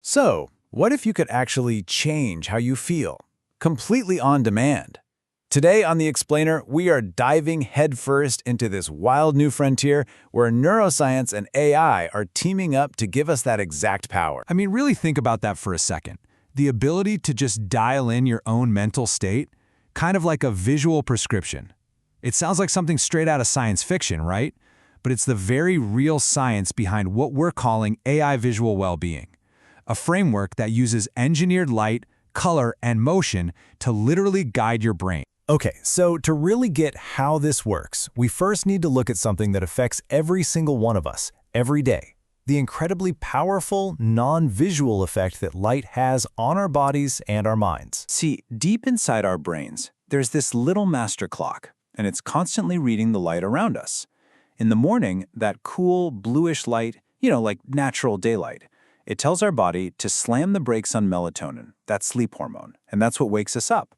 So, what if you could actually change how you feel, completely on demand? Today on The Explainer, we are diving headfirst into this wild new frontier where neuroscience and AI are teaming up to give us that exact power. I mean, really think about that for a second. The ability to just dial in your own mental state, kind of like a visual prescription. It sounds like something straight out of science fiction, right? But it's the very real science behind what we're calling AI visual well-being, a framework that uses engineered light, color, and motion to literally guide your brain. Okay, so to really get how this works, we first need to look at something that affects every single one of us, every day. The incredibly powerful, non-visual effect that light has on our bodies and our minds. See, deep inside our brains, there's this little master clock, and it's constantly reading the light around us. In the morning, that cool, bluish light, like natural daylight, it tells our body to slam the brakes on melatonin, that sleep hormone, and that's what wakes us up.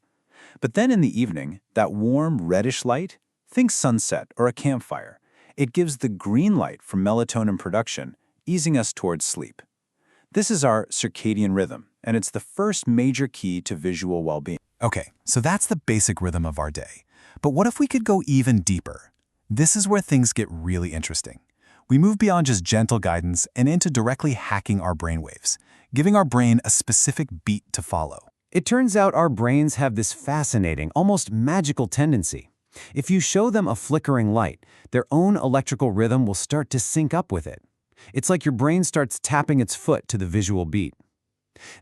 But then in the evening, that warm, reddish light, think sunset or a campfire, it gives the green light from melatonin production, easing us towards sleep. This is our circadian rhythm, and it's the first major key to visual well-being. Okay, so that's the basic rhythm of our day. But what if we could go even deeper? This is where things get really interesting. We move beyond just gentle guidance and into directly hacking our brainwaves, giving our brain a specific beat to follow. It turns out our brains have this fascinating, almost magical tendency. If you show them a flickering light, their own electrical rhythm will start to sync up with it. It's like your brain starts tapping its foot to the visual beat.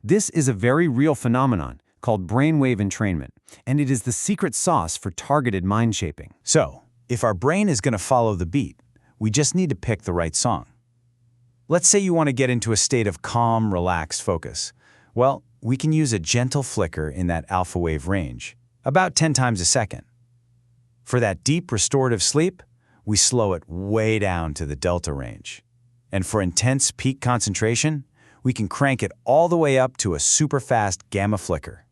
This is a very real phenomenon called brainwave entrainment, and it is the secret sauce for targeted mind shaping. So, if our brain is going to follow the beat, we just need to pick the right song. Let's say you want to get into a state of calm, relaxed focus. Well, we can use a gentle flicker in that alpha wave range, about 10 times a second. For that deep restorative sleep, we slow it way down to the delta range. And for intense peak concentration, we can crank it all the way up to a super fast gamma flicker.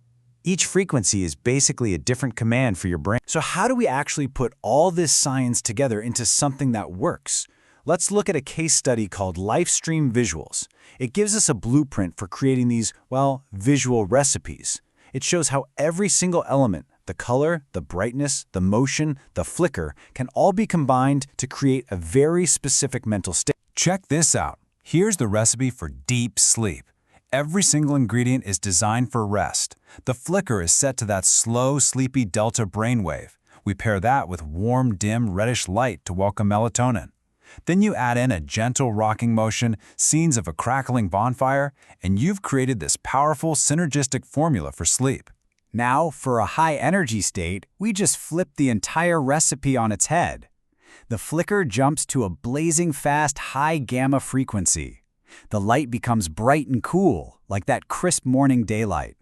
Each frequency is basically a different command for your brain. So how do we actually put all this science together into something that works? Let's look at a case study called Livestream Visuals. It gives us a blueprint for creating these, visual recipes. It shows how every single element, the color, the brightness, the motion, the flicker, can all be combined to create a very specific mental state. Check this out. Here's the recipe for deep sleep. Every single ingredient is designed for rest. The flicker is set to that slow, sleepy delta brainwave. We pair that with warm, dim, reddish light to welcome melatonin. Then you add in a gentle rocking motion, scenes of a crackling bonfire, and you've created this powerful, synergistic formula for sleep. Now, for a high-energy state, we just flip the entire recipe on its head. The flicker jumps to a blazing fast high gamma frequency. The light becomes bright and cool, like that crisp morning daylight.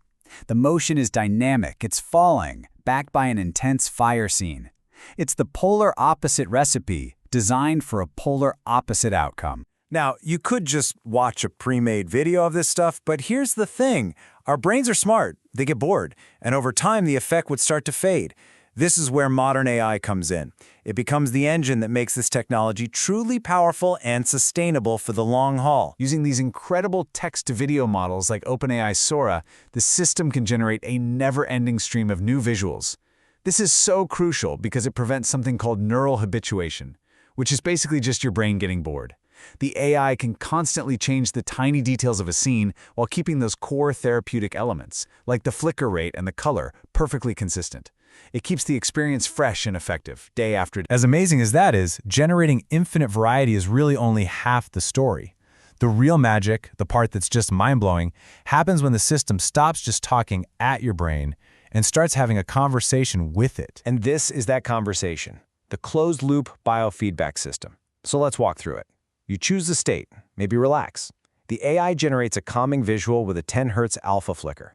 The motion is dynamic, it's falling, backed by an intense fire scene. It's the polar opposite recipe, designed for a polar opposite outcome. Now, you could just watch a pre-made video of this stuff, but here's the thing. Our brains are smart. They get bored, and over time the effect would start to fade. This is where modern AI comes in. It becomes the engine that makes this technology truly powerful and sustainable for the long haul. Using these incredible text-to-video models like OpenAI's Sora, the system can generate a never-ending stream of new visuals. This is so crucial because it prevents something called neural habituation, which is basically just your brain getting bored. The AI can constantly change the tiny details of a scene while keeping those core therapeutic elements, like the flicker rate and the color, perfectly consistent. It keeps the experience fresh and effective, day after day. As amazing as that is, generating infinite variety is really only half the story. The real magic, the part that's just mind-blowing, happens when the system stops just talking at your brain and starts having a conversation with it. And this is that conversation, the closed-loop biofeedback system. So let's walk through it. You choose the state, maybe relax. The AI generates a calming visual with a 10 Hz alpha flicker.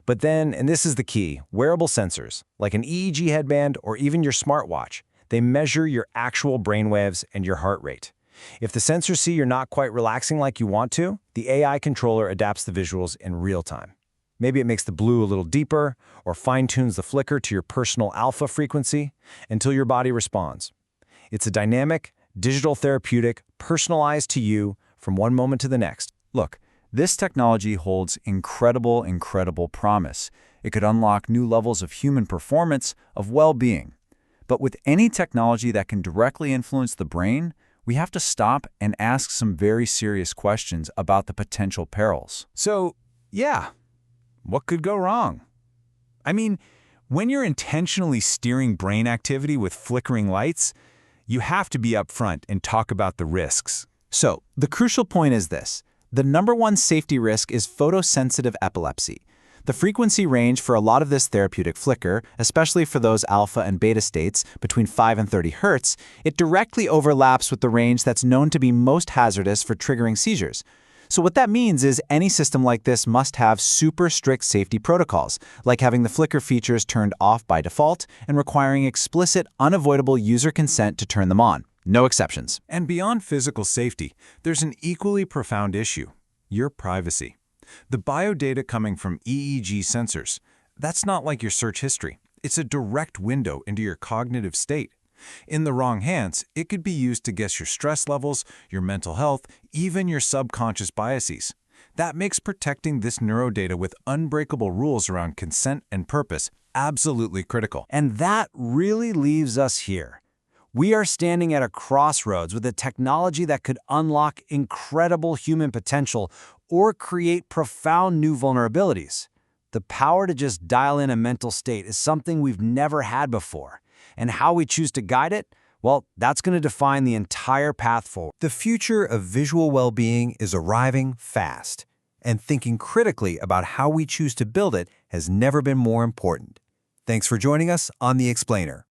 But then, and this is the key, wearable sensors, like an EEG headband or even your smartwatch, they measure your actual brainwaves and your heart rate. If the sensors see you're not quite relaxing like you want to, the AI controller adapts the visuals in real time. Maybe it makes the blue a little deeper or fine-tunes the flicker to your personal alpha frequency until your body responds. It's a dynamic, digital therapeutic, personalized to you from one moment to the next. Look, This technology holds incredible promise. It could unlock new levels of human performance, of well-being. But with any technology that can directly influence the brain, we have to stop and ask some very serious questions about the potential perils. So, yeah, what could go wrong? I mean, when you're intentionally steering brain activity with flickering lights, you have to be upfront and talk about the risks. So, the crucial point is this. The #1 safety risk is photosensitive epilepsy. The frequency range for a lot of this therapeutic flicker, especially for those alpha and beta states between 5 and 30 Hz, it directly overlaps with the range that's known to be most hazardous for triggering seizures. So what that means is any system like this must have super strict safety protocols, like having the flicker features turned off by default and requiring explicit, unavoidable user consent to turn them on. No exceptions. And beyond physical safety, there's an equally profound issue: your privacy. The biodata coming from EEG sensors, that's not like your search history. It's a direct window into your cognitive state. In the wrong hands, it could be used to guess your stress levels, your mental health, even your subconscious biases. That makes protecting this neurodata with unbreakable rules around consent and purpose absolutely critical. And that really leaves us here. We are standing at a crossroads with a technology that could unlock incredible human potential or create profound new vulnerabilities. The power to just dial in a mental state is something we've never had before. And how we choose to guide it, well, that's going to define the entire path forward. The future of visual well-being is arriving fast, and thinking critically about how we choose to build it has never been more important. Thanks for joining us on The Explainer.